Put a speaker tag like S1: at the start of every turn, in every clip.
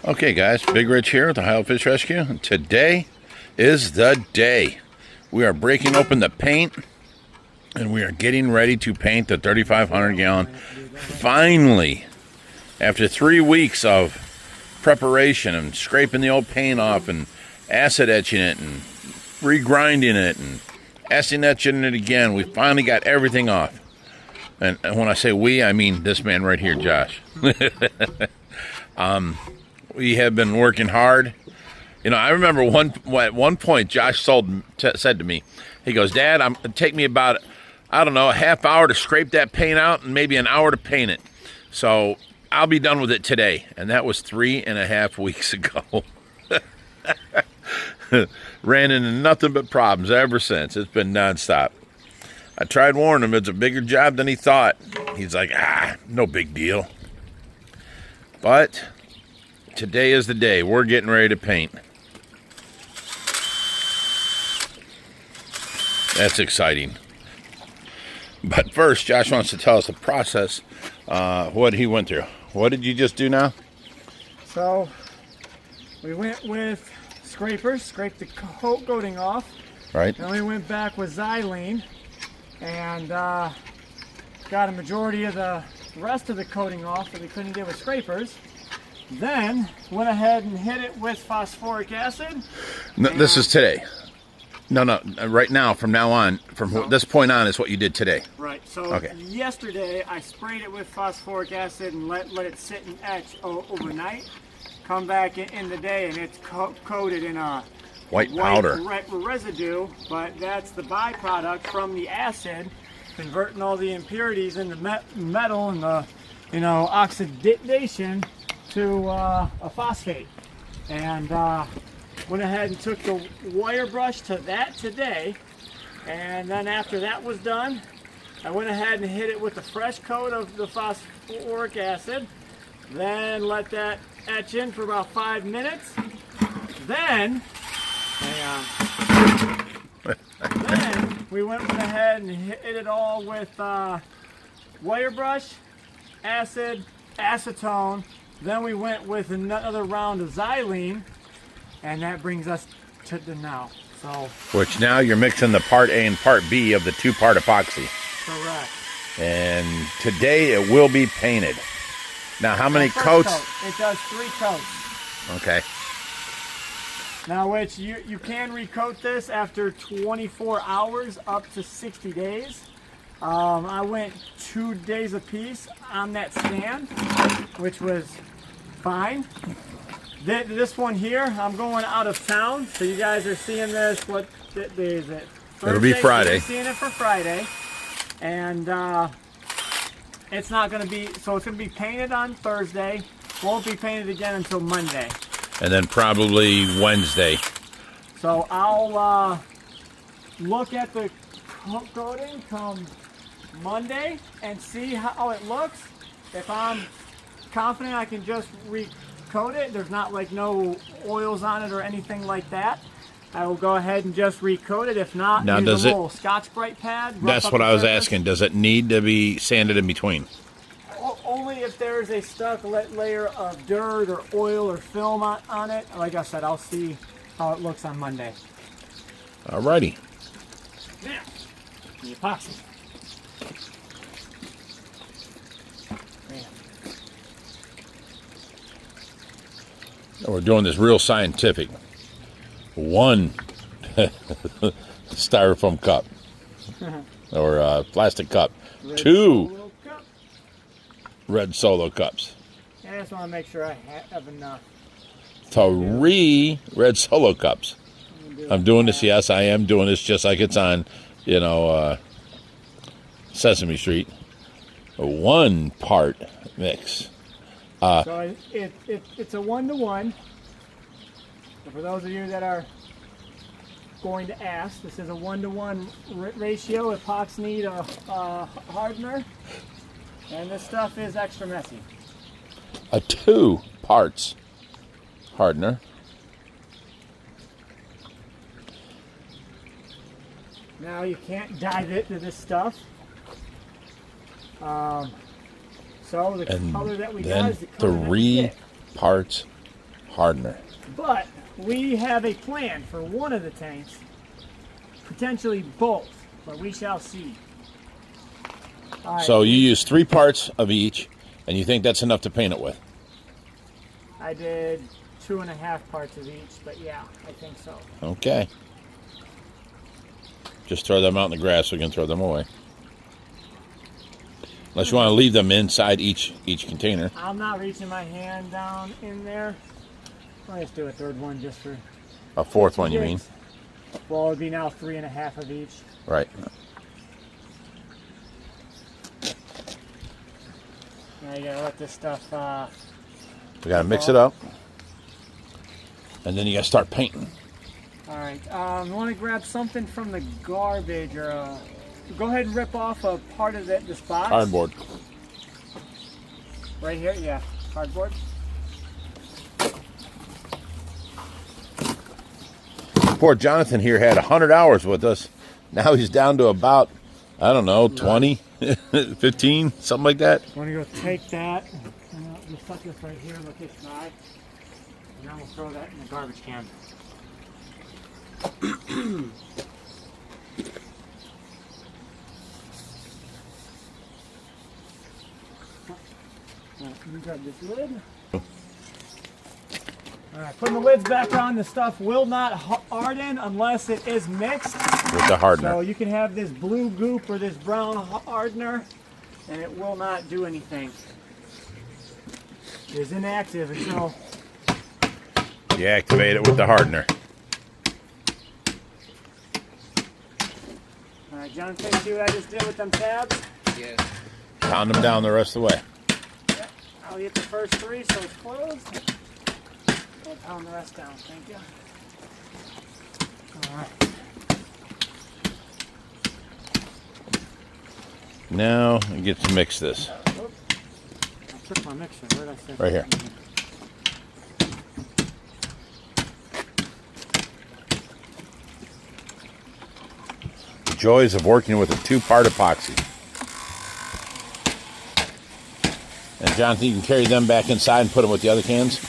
S1: Okay guys, Big Rich here with the Ohio Fish Rescue, and today is the day. We are breaking open the paint and we are getting ready to paint the 3,500 gallon. Finally, after 3 weeks of preparation and scraping the old paint off and acid etching it and regrinding it and acid etching it again, we finally got everything off. And when I say we, I mean this man right here, Josh. We have been working hard. You know, I remember at one point, Josh said to me, he goes, "Dad, it'd take me about, I don't know, a half hour to scrape that paint out and maybe an hour to paint it. So I'll be done with it today." And that was 3.5 weeks ago. Ran into nothing but problems ever since. It's been nonstop. I tried warning him it's a bigger job than he thought. He's like, no big deal. But today is the day. We're getting ready to paint. That's exciting. But first, Josh wants to tell us the process, what he went through. What did you just do now?
S2: So, we went with scrapers, scraped the coating off.
S1: Right.
S2: Then we went back with xylene and got a majority of the rest of the coating off that we couldn't get with scrapers. Then went ahead and hit it with phosphoric acid.
S1: No, this is today. No, right now, from now on, this point on is what you did today.
S2: Right, so
S1: okay.
S2: Yesterday I sprayed it with phosphoric acid and let it sit and etch overnight. Come back in the day and it's coated in a
S1: white powder
S2: residue, but that's the byproduct from the acid converting all the impurities into metal and the oxidation to a phosphate. And went ahead and took the wire brush to that today, and then after that was done, I went ahead and hit it with a fresh coat of the phosphoric acid, then let that etch in for about 5 minutes. Then then we went ahead and hit it all with wire brush, acid, acetone. Then we went with another round of xylene, and that brings us to the now. So,
S1: which now you're mixing the part A and part B of the 2-part epoxy.
S2: Correct.
S1: And today it will be painted. Now, how many coats?
S2: It does 3 coats.
S1: Okay.
S2: Now, which you can recoat this after 24 hours up to 60 days. I went 2 days apiece on that stand, which was fine. This one here, I'm going out of town, so you guys are seeing this. What day is it? Thursday,
S1: it'll be Friday.
S2: You're seeing it for Friday, and it's not going to be. So it's going to be painted on Thursday. Won't be painted again until Monday.
S1: And then probably Wednesday.
S2: So I'll look at the coating come Monday and see how it looks. If I'm confident I can just recoat it, there's not like no oils on it or anything like that, I will go ahead and just recoat it. If not,
S1: now,
S2: use a little Scotch-Brite pad.
S1: That's what I was asking. Does it need to be sanded in between?
S2: Only if there's a stuck layer of dirt or oil or film on it. Like I said, I'll see how it looks on Monday.
S1: Alrighty.
S2: Now, the epoxy.
S1: We're doing this real scientific. 1 styrofoam cup or plastic cup. 2 red Solo cups.
S2: I just want to make sure I have enough.
S1: 3 red Solo cups. I'm doing this. Yes, I am doing this just like it's on, Sesame Street. A 1-part mix.
S2: So it's a 1-to-1. So for those of you that are going to ask, this is a 1-to-1 ratio. Epoxy to hardener, and this stuff is extra messy.
S1: A 2 parts hardener.
S2: Now you can't dive into this stuff. So the color that we got is the color
S1: 3 parts Hardener.
S2: But we have a plan for one of the tanks, potentially both, but we shall see. All right.
S1: So you use 3 parts of each, and you think that's enough to paint it with?
S2: I did 2.5 parts of each, but yeah, I think so.
S1: Okay. Just throw them out in the grass so we can throw them away. Unless you want to leave them inside each container.
S2: I'm not reaching my hand down in there. I'll just do a third one just for...
S1: A fourth one, you mean?
S2: Well, it would be now 3.5 of each.
S1: Right.
S2: Now you gotta let this stuff...
S1: We gotta mix it up. And then you gotta start painting.
S2: Alright, you want to grab something from the garbage, or go ahead and rip off a part of this box.
S1: Cardboard.
S2: Right here, yeah, cardboard.
S1: Poor Jonathan here had 100 hours with us. Now he's down to about, I don't know, 20, 15, something like that.
S2: Want to go take that, just tuck this right here, let this dry, and then we'll throw that in the garbage can. You grab this lid. Alright, putting the lids back on, the stuff will not harden unless it is mixed.
S1: With the hardener.
S2: So you can have this blue goop or this brown hardener, and it will not do anything. It is inactive until
S1: you activate it with the hardener.
S2: Alright, Jonathan, see what I just did with them tabs?
S3: Yeah.
S1: Pound them down the rest of the way.
S2: Yep. I'll get the first 3 so it's closed. We'll pound the rest down, thank you. Alright.
S1: Now you get to mix this.
S2: Oops. I took my mixer. Where did I set
S1: Right here. The joys of working with a 2-part epoxy. And Jonathan, you can carry them back inside and put them with the other cans.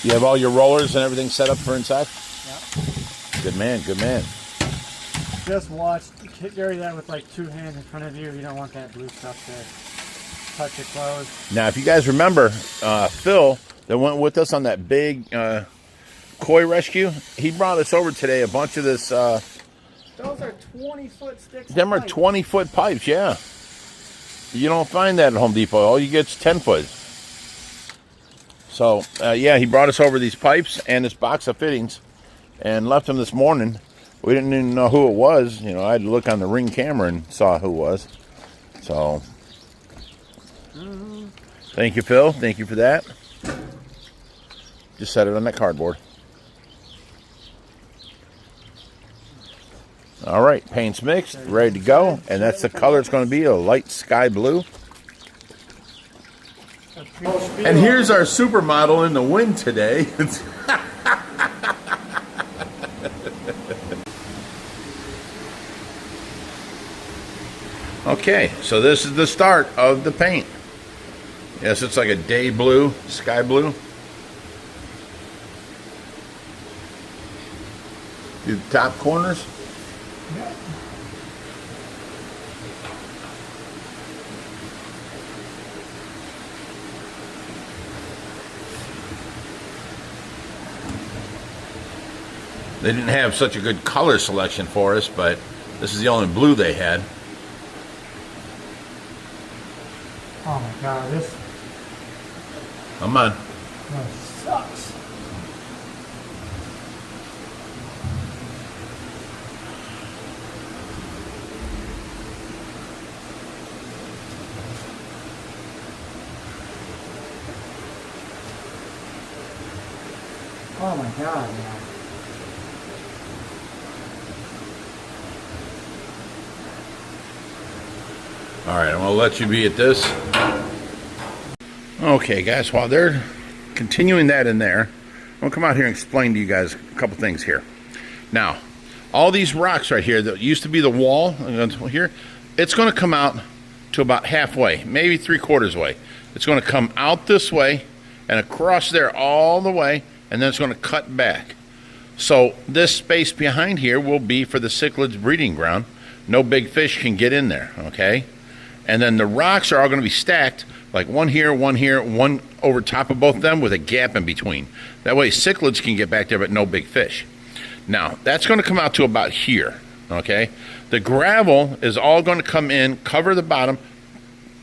S1: You have all your rollers and everything set up for inside?
S2: Yep.
S1: Good man, good man.
S2: Just watch, carry that with like 2 hands in front of you. You don't want that blue stuff to touch your clothes.
S1: Now, if you guys remember, Phil, that went with us on that big koi rescue, he brought us over today a bunch of this.
S2: Those are 20-foot sticks.
S1: Them are 20-foot pipes, yeah. You don't find that at Home Depot. All you get is 10-foot. So, yeah, he brought us over these pipes and this box of fittings and left them this morning. We didn't even know who it was. You know, I had to look on the Ring camera and saw who it was. So, thank you, Phil. Thank you for that. Just set it on that cardboard. All right, paint's mixed, ready to go. And that's the color it's going to be, a light sky blue. And here's our supermodel in the wind today. Okay, so this is the start of the paint. Yes, it's like a day blue, sky blue. Do the top corners. They didn't have such a good color selection for us, but this is the only blue they had.
S2: Oh my god, this
S1: Come on.
S2: sucks. Oh my god, man.
S1: All right, I'm gonna let you be at this. Okay, guys, while they're continuing that in there, I'm gonna come out here and explain to you guys a couple things here. Now, all these rocks right here that used to be the wall here, it's gonna come out to about halfway, maybe 3/4 way. It's going to come out this way and across there all the way, and then it's going to cut back. So this space behind here will be for the cichlids breeding ground. No big fish can get in there, okay? And then the rocks are all going to be stacked, like one here, one over top of both of them with a gap in between. That way cichlids can get back there, but no big fish. Now, that's going to come out to about here, okay? The gravel is all going to come in, cover the bottom,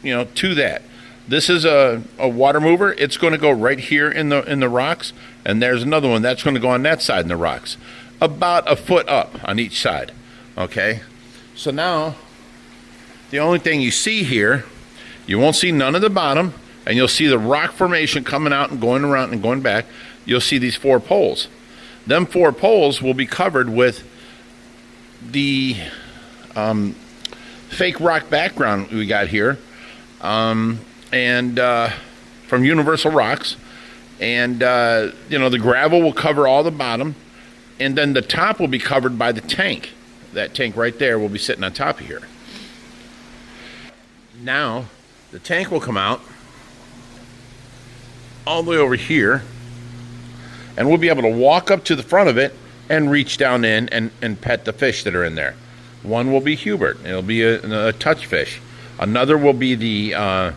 S1: you know, to that. This is a water mover. It's going to go right here in the rocks, and there's another one that's going to go on that side in the rocks, about a foot up on each side, okay? So now, the only thing you see here, you won't see none of the bottom, and you'll see the rock formation coming out and going around and going back. You'll see these 4 poles. Them 4 poles will be covered with the fake rock background we got here, from Universal Rocks, and you know, the gravel will cover all the bottom, and then the top will be covered by the tank. That tank right there will be sitting on top of here. Now the tank will come out all the way over here, and we'll be able to walk up to the front of it and reach down in and pet the fish that are in there. One will be Hubert. It'll be a touch fish. Another will be the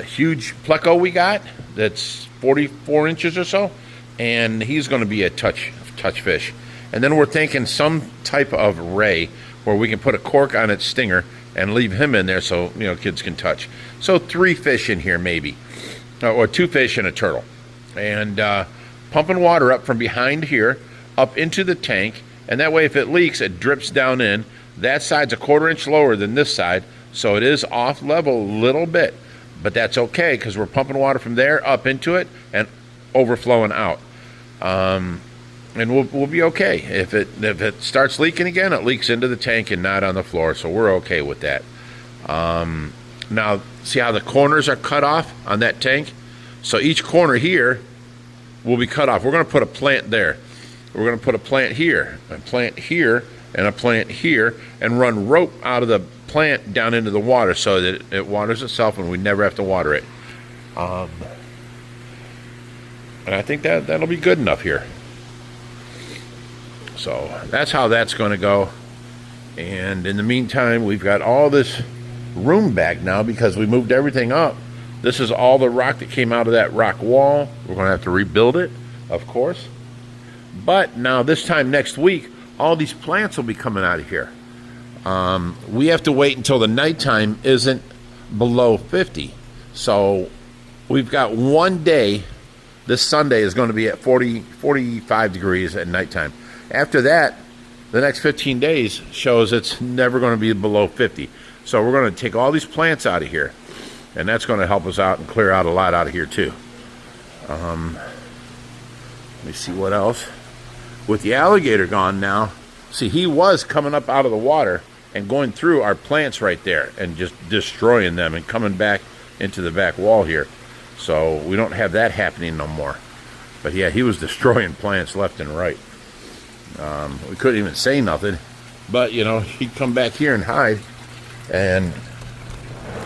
S1: huge pleco we got that's 44 inches or so, and he's going to be a touch fish. And then we're thinking some type of ray where we can put a cork on its stinger and leave him in there so, you know, kids can touch. So 3 fish in here maybe, or 2 fish and a turtle. And pumping water up from behind here up into the tank, and that way if it leaks, it drips down in. That side's a 1/4 inch lower than this side, so it is off level a little bit, but that's okay because we're pumping water from there up into it and overflowing out. And we'll be okay. If it starts leaking again, it leaks into the tank and not on the floor, so we're okay with that. Now, see how the corners are cut off on that tank? So each corner here will be cut off. We're going to put a plant there. We're going to put a plant here, a plant here, and a plant here, and run rope out of the plant down into the water so that it waters itself and we never have to water it. And I think that'll be good enough here. So that's how that's going to go. And in the meantime, we've got all this room back now because we moved everything up. This is all the rock that came out of that rock wall. We're going to have to rebuild it, of course. But now this time next week, all these plants will be coming out of here. We have to wait until the nighttime isn't below 50. So we've got one day. This Sunday is going to be at 45 degrees at nighttime. After that, the next 15 days shows it's never going to be below 50. So we're going to take all these plants out of here, and that's going to help us out and clear out a lot out of here too. Let me see what else. With the alligator gone now, see, he was coming up out of the water and going through our plants right there and just destroying them and coming back into the back wall here. So we don't have that happening no more. But yeah, he was destroying plants left and right. We couldn't even say nothing, but you know, he'd come back here and hide, and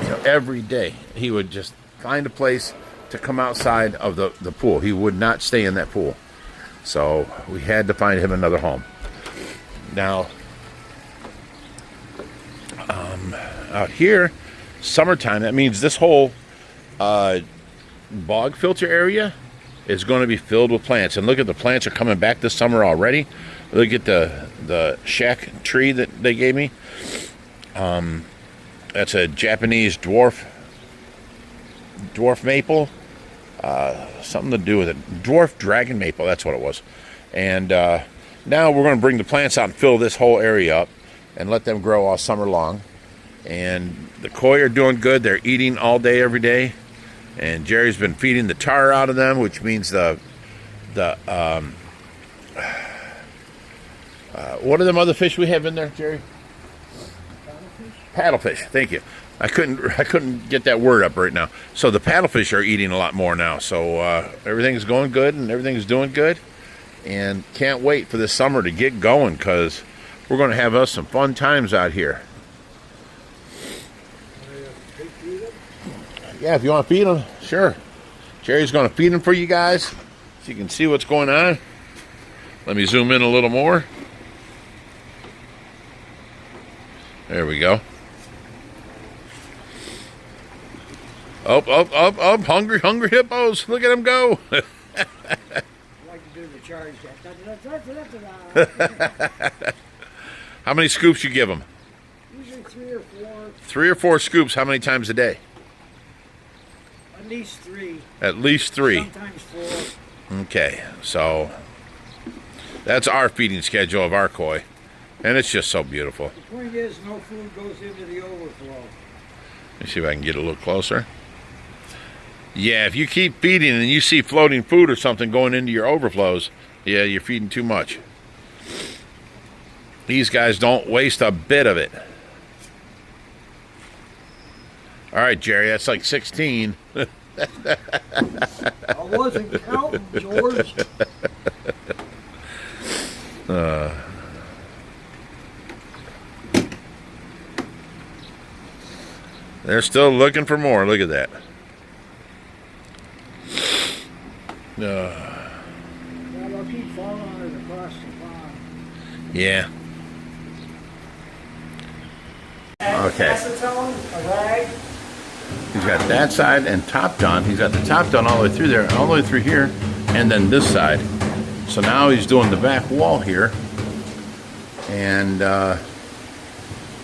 S1: you know, every day he would just find a place to come outside of the pool. He would not stay in that pool, so we had to find him another home. Now out here, summertime, that means this whole bog filter area is going to be filled with plants. And look at, the plants are coming back this summer already. Look at the shack tree that they gave me. That's a Japanese dwarf maple. Something to do with it. Dwarf dragon maple, that's what it was. And now we're going to bring the plants out and fill this whole area up and let them grow all summer long. And the koi are doing good. They're eating all day, every day. And Jerry's been feeding the tar out of them, which means what are them other fish we have in there, Jerry? Paddlefish. Thank you. I couldn't get that word up right now. So the paddlefish are eating a lot more now. So everything's going good and everything's doing good. And can't wait for this summer to get going, because we're going to have us some fun times out here. yeah, if you want to feed them, sure. Jerry's going to feed them for you guys so you can see what's going on. Let me zoom in a little more. There we go. Up, up, up, up. Hungry, hungry hippos. Look at them go.
S3: I like to do the charge.
S1: How many scoops you give them?
S3: Usually 3 or 4.
S1: 3 or 4 scoops. How many times a day?
S3: At least 3.
S1: At least 3.
S3: Sometimes 4.
S1: Okay, so that's our feeding schedule of our koi, and it's just so beautiful.
S3: The point is, no food goes into the overflow.
S1: Let me see if I can get a little closer. Yeah, if you keep feeding and you see floating food or something going into your overflows, yeah, you're feeding too much. These guys don't waste a bit of it. All right, Jerry, that's like 16.
S3: I wasn't counting, George.
S1: They're still looking for more. Look at that.
S3: Well, they'll keep falling on it across the pond.
S1: Yeah. Okay.
S2: Acetone, a rag.
S1: He's got that side and top done. He's got the top done all the way through there, all the way through here, and then this side. So now he's doing the back wall here and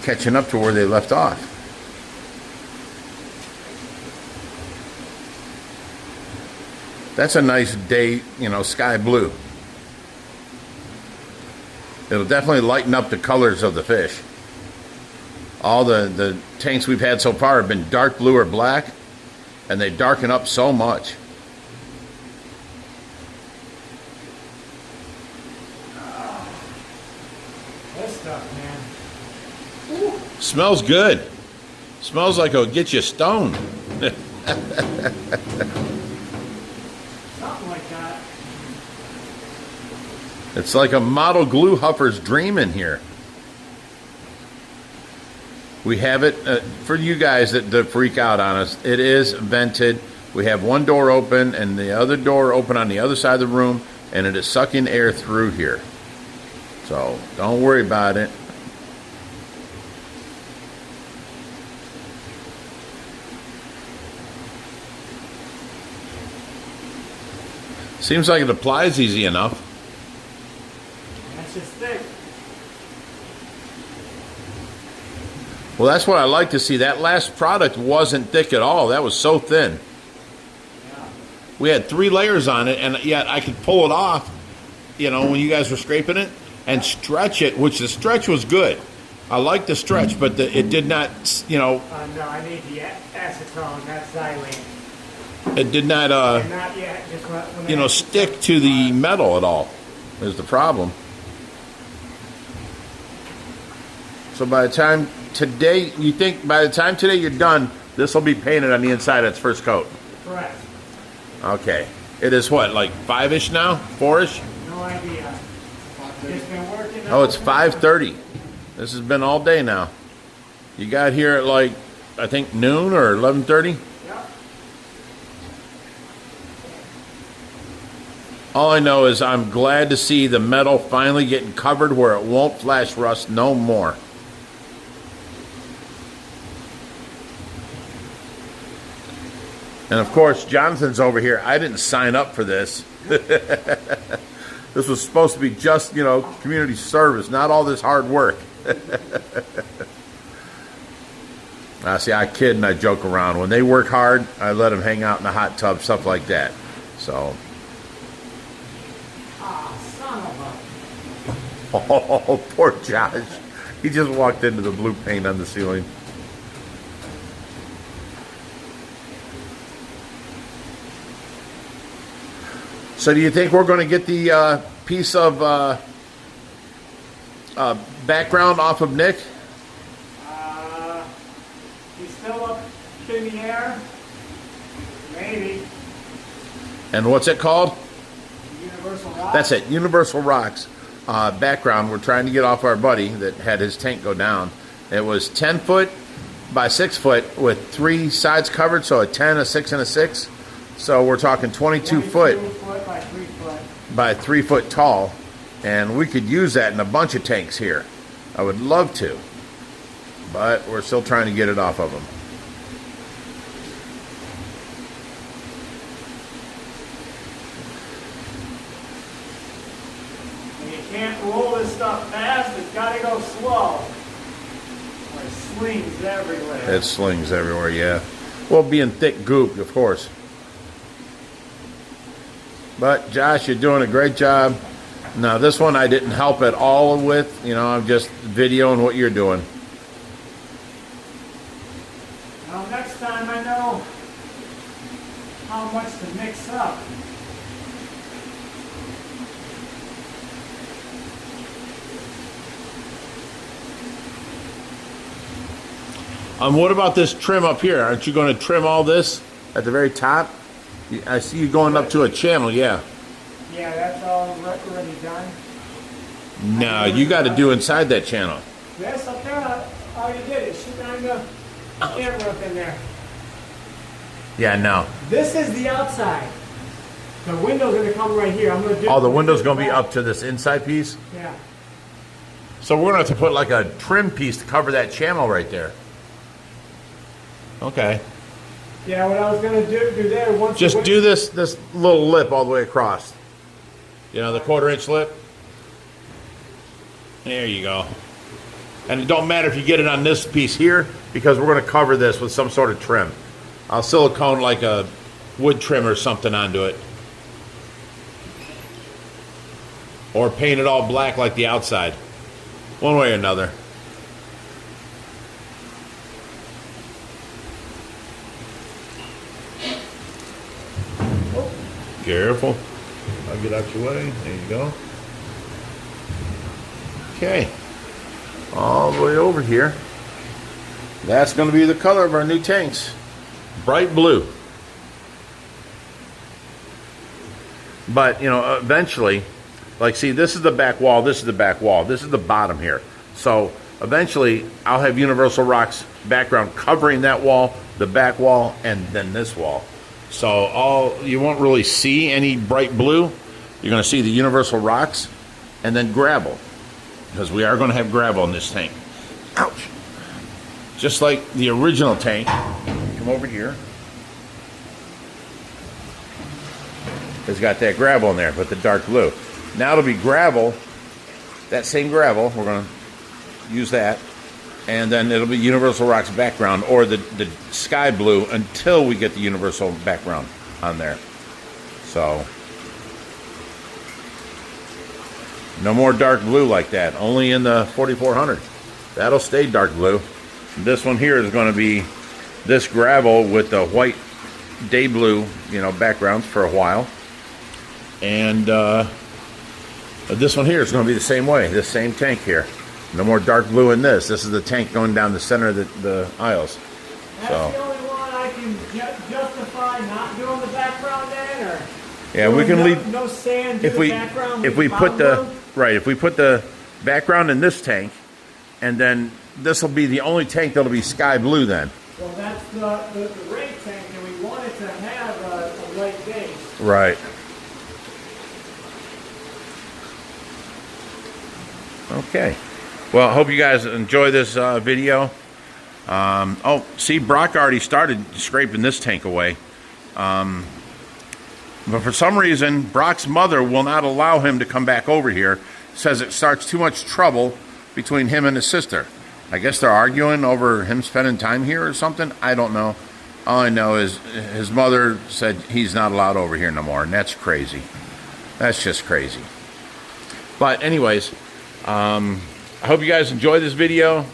S1: catching up to where they left off. That's a nice day, you know, sky blue. It'll definitely lighten up the colors of the fish. All the tanks we've had so far have been dark blue or black, and they darken up so much.
S2: This stuff, man.
S1: Ooh. Smells good. Smells like it'll get you stoned.
S2: Something like that.
S1: It's like a model glue huffer's dream in here. We have it, for you guys that freak out on us, it is vented. We have one door open and the other door open on the other side of the room, and it is sucking air through here. So don't worry about it. Seems like it applies easy enough.
S2: That's just thick.
S1: Well, that's what I like to see. That last product wasn't thick at all. That was so thin.
S2: Yeah.
S1: We had 3 layers on it, and yet I could pull it off, you know, when you guys were scraping it, and stretch it, which the stretch was good. I like the stretch, but it did not, you know.
S2: No, I need the acetone, not xylene.
S1: It did not,
S2: Not yet. Just when
S1: you know, stick to the metal at all. Is the problem. So by the time today, you think by the time today you're done, this will be painted on the inside of its first coat?
S2: Correct.
S1: Okay. It is what, like 5-ish now? 4-ish?
S2: No idea. It's been working.
S1: Oh, it's 5:30. This has been all day now. You got here at like, I think noon or 11:30?
S2: Yep.
S1: All I know is I'm glad to see the metal finally getting covered where it won't flash rust no more. And of course, Jonathan's over here. I didn't sign up for this. This was supposed to be just, you know, community service, not all this hard work. I see, I kid and I joke around. When they work hard, I let them hang out in the hot tub, stuff like that. So.
S2: Son of a...
S1: Oh, poor Josh. He just walked into the blue paint on the ceiling. So do you think we're going to get the piece of background off of Nick?
S2: He's still up in the air. Maybe.
S1: And what's it called?
S2: Universal Rock.
S1: That's it, Universal Rocks. Background we're trying to get off our buddy that had his tank go down. It was 10 foot by 6 foot with 3 sides covered, so a 10, a 6, and a 6. So we're talking 22 foot
S2: by 3 foot.
S1: by 3 foot tall, and we could use that in a bunch of tanks here. I would love to, but we're still trying to get it off of them.
S2: And you can't roll this stuff fast, it's got to go slow. Or it slings everywhere.
S1: It slings everywhere, yeah. Well, being thick goop, of course. But Josh, you're doing a great job. Now this one I didn't help at all with. You know, I'm just videoing what you're doing.
S2: Now next time I know how much to mix up.
S1: What about this trim up here? Aren't you going to trim all this at the very top? I see you going up to a channel, yeah.
S2: Yeah, that's all already done.
S1: No, you got to do inside that channel.
S2: This up there, all you did is shoot on the camera up in there.
S1: Yeah, no.
S2: This is the outside. The window's going to come right here. I'm going to do.
S1: Oh, the window's going to be up to this inside piece?
S2: Yeah.
S1: So we're going to have to put like a trim piece to cover that channel right there. Okay.
S2: Yeah, what I was going to do there once.
S1: Just do this little lip all the way across. You know, the 1/4 inch lip. There you go. And it don't matter if you get it on this piece here, because we're going to cover this with some sort of trim. I'll silicone like a wood trim or something onto it. Or paint it all black like the outside. One way or another. Careful. I'll get out your way. There you go. Okay. All the way over here. That's going to be the color of our new tanks. Bright blue. But, you know, eventually, like, see, this is the back wall, this is the back wall, this is the bottom here. So, eventually, I'll have Universal Rock's background covering that wall, the back wall, and then this wall. So you won't really see any bright blue. You're going to see the Universal Rocks and then gravel, because we are going to have gravel in this tank. Ouch! Just like the original tank. Come over here. It's got that gravel in there, but the dark blue. Now it'll be gravel, that same gravel. We're going to use that. And then it'll be Universal Rock's background, or the sky blue, until we get the Universal background on there. So, no more dark blue like that. Only in the 4400. That'll stay dark blue. This one here is going to be this gravel with the white day blue, you know, backgrounds for a while. And this one here is going to be the same way. This same tank here. No more dark blue in this. This is the tank going down the center of the aisles.
S2: That's the only one I can justify not doing the background in, or
S1: yeah, we can leave
S2: no sand.
S1: If we put the background in this tank, and then this will be the only tank that'll be sky blue then.
S2: Well, that's the rain tank, and we want it to have a light base.
S1: Right. Okay. Well, I hope you guys enjoy this video. Oh, see, Brock already started scraping this tank away. But for some reason, Brock's mother will not allow him to come back over here. Says it starts too much trouble between him and his sister. I guess they're arguing over him spending time here or something. I don't know. All I know is his mother said he's not allowed over here no more, and that's crazy. That's just crazy. But anyways, I hope you guys enjoy this video,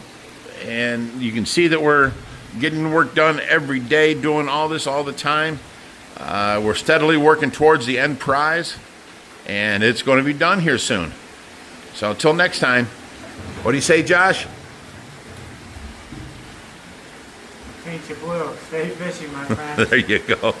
S1: and you can see that we're getting work done every day, doing all this all the time. We're steadily working towards the end prize, and it's going to be done here soon. So until next time, what do you say, Josh?
S2: Paint you blue. Stay fishing, my friend.
S1: There you go.